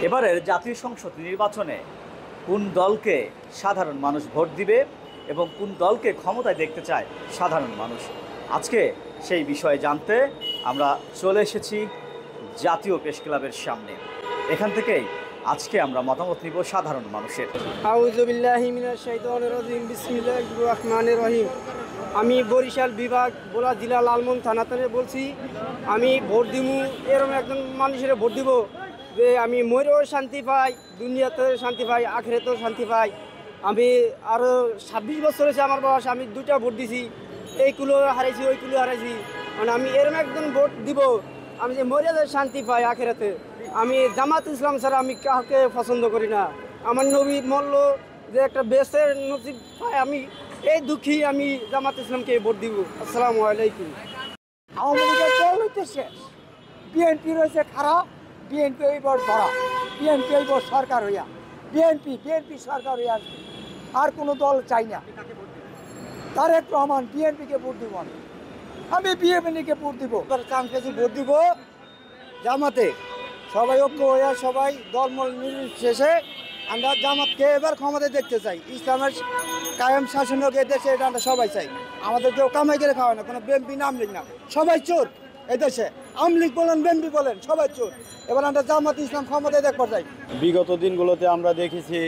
এবারের জাতীয় সংসদ নির্বাচনে কোন দলকে সাধারণ মানুষ ভোট দিবে এবং কোন দলকে ক্ষমতায় দেখতে চায় সাধারণ মানুষ, আজকে সেই বিষয়ে জানতে আমরা চলে এসেছি জাতীয় প্রেস ক্লাবের সামনে। এখান থেকেই আজকে আমরা মতামত নিব সাধারণ মানুষের। আউযু বিল্লাহি মিনাশ শাইতানির রাজিম, বিসমিল্লাহির রহমানির রহিম। আমি বরিশাল বিভাগ বোলা জেলা লালমন থানা থেকে বলছি। আমি ভোট দিব, এরকম একজন মানুষের ভোট দিব যে আমি মরেও শান্তি পাই, দুনিয়াতে শান্তি পাই, আখিরাতেও শান্তি পাই। আমি আরও 26 বছর হয়েছে আমার বয়স, আমি 2টা ভোট দিছি, এইগুলো হারাইছি ওইগুলো হারাইছি। মানে আমি এরকম একজন ভোট দিব আমি যে মরে শান্তি পাই আখিরাতে। আমি জামাত ইসলাম ছাড়া আমি কাউকে পছন্দ করি না। আমার নবী মল্ল যে একটা বেসের নসিব পায়, আমি এই দুঃখী, আমি জামাত ইসলামকে ভোট দিব। আসসালামু আলাইকুম। আওয়ামী লীগের দল হইতে শেষ, বিএনপি রয়েছে খারাপ, বিএনপি এইবার ধরা, বিএনপি এইবার সরকার হইয়া, বিএনপি সরকার হইয়া আসবে, আর কোনো দল চাই না। তারেক রহমান, বিএনপিকে ভোট দিব, আমি বিএনপিকে ভোট দিব। চান্স পেয়েছি ভোট দিব জামাতে। সবাই ঐক্য হইয়া, সবাই দলমল নির্বিশেষে আমরা জামাতকে এবার ক্ষমতায় দেখতে চাই। ইসলামের কায়েম শাসনের দেশে এটা আমরা সবাই চাই। আমাদের কেউ কামাই করে খাওয়ায় না, কোনো বিএনপি নাম লিখ না, সবাই চোর এদেশে। আওয়ামী লীগ বলেন, বিএনপি বলেন, সবাই চোর। এবার আমরা জামাত ইসলাম ক্ষমতায় দেখবার চাই। বিগত দিনগুলোতে আমরা দেখেছি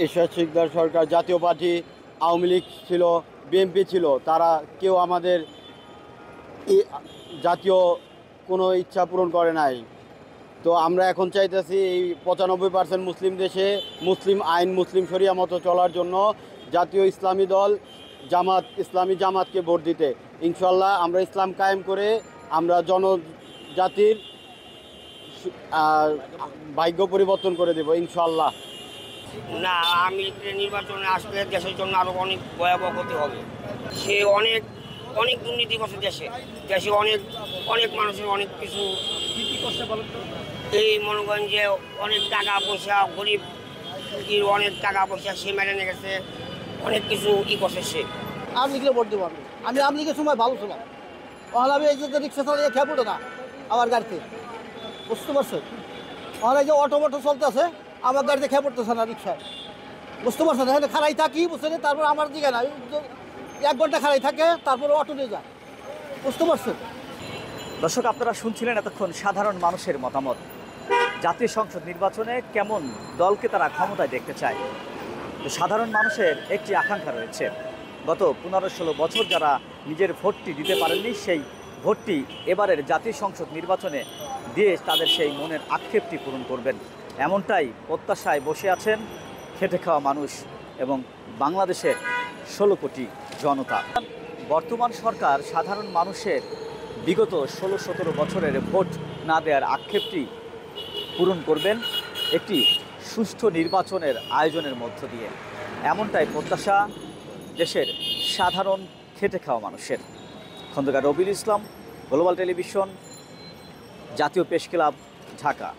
এরশাদ শিকদার সরকার, জাতীয় পার্টি, আওয়ামী লীগ ছিল, বিএনপি ছিল, তারা কেউ আমাদের জাতীয় কোনো ইচ্ছা পূরণ করে নাই। তো আমরা এখন চাইতেছি এই 95% মুসলিম দেশে মুসলিম আইন, মুসলিম শরিয়া মতো চলার জন্য জাতীয় ইসলামী দল ইসলামী জামাতকে ভোট দিতে। ইনশাল্লাহ আমরা ইসলাম কায়েম করে আমরা জনজাতির ভাগ্য পরিবর্তন করে দেব ইনশাল্লাহ। না, আমি নির্বাচনে আসলে দেশের জন্য আরও অনেক ভয়াবহ ক্ষতি হবে। সে অনেক দুর্নীতি করছে দেশে অনেক মানুষের অনেক কিছু এই মনে করেন যে অনেক টাকা পয়সা, গরিব অনেক টাকা পয়সা সে মেরে নিয়ে গেছে, অনেক কিছু করছে সে। আওয়ামী লীগের ভোট দেবো আমি আওয়ামী লীগের সময় ভালো ছিলাম, তাহলে আমি এই যে রিক্সা চালিয়ে খেয়ে পড়ো না আমার গাড়িতে, বুঝতে পারছেন? তাহলে এই যে অটো চলতে আছে, আমার গাড়িতে খেয়ে পড়তেছে না রিক্সায়, বুঝতে পারছেন? এখানে খাড়াই থাকি, বুঝছেন? তারপর আমার দিকে না 1 ঘন্টা খাড়াই থাকে, তারপরে অটো নিয়ে যায়, বুঝতে পারছেন? দর্শক, আপনারা শুনছিলেন এতক্ষণ সাধারণ মানুষের মতামত। জাতীয় সংসদ নির্বাচনে কেমন দলকে তারা ক্ষমতায় দেখতে চায়। তো সাধারণ মানুষের একটি আকাঙ্ক্ষা রয়েছে, গত 15-16 বছর যারা নিজের ভোটটি দিতে পারেননি, সেই ভোটটি এবারের জাতীয় সংসদ নির্বাচনে দিয়ে তাদের সেই মনের আক্ষেপটি পূরণ করবেন, এমনটাই প্রত্যাশায় বসে আছেন খেটে খাওয়া মানুষ এবং বাংলাদেশের 16 কোটি জনতা। বর্তমান সরকার সাধারণ মানুষের বিগত 16-17 বছরের ভোট না দেওয়ার আক্ষেপটি পূরণ করবেন একটি সুষ্ঠু নির্বাচনের আয়োজনের মধ্য দিয়ে, এমনটাই প্রত্যাশা দেশের সাধারণ খেটে খাওয়া মানুষের। খন্দকার রবিউল ইসলাম, গ্লোবাল টেলিভিশন, জাতীয় প্রেস ক্লাব, ঢাকা।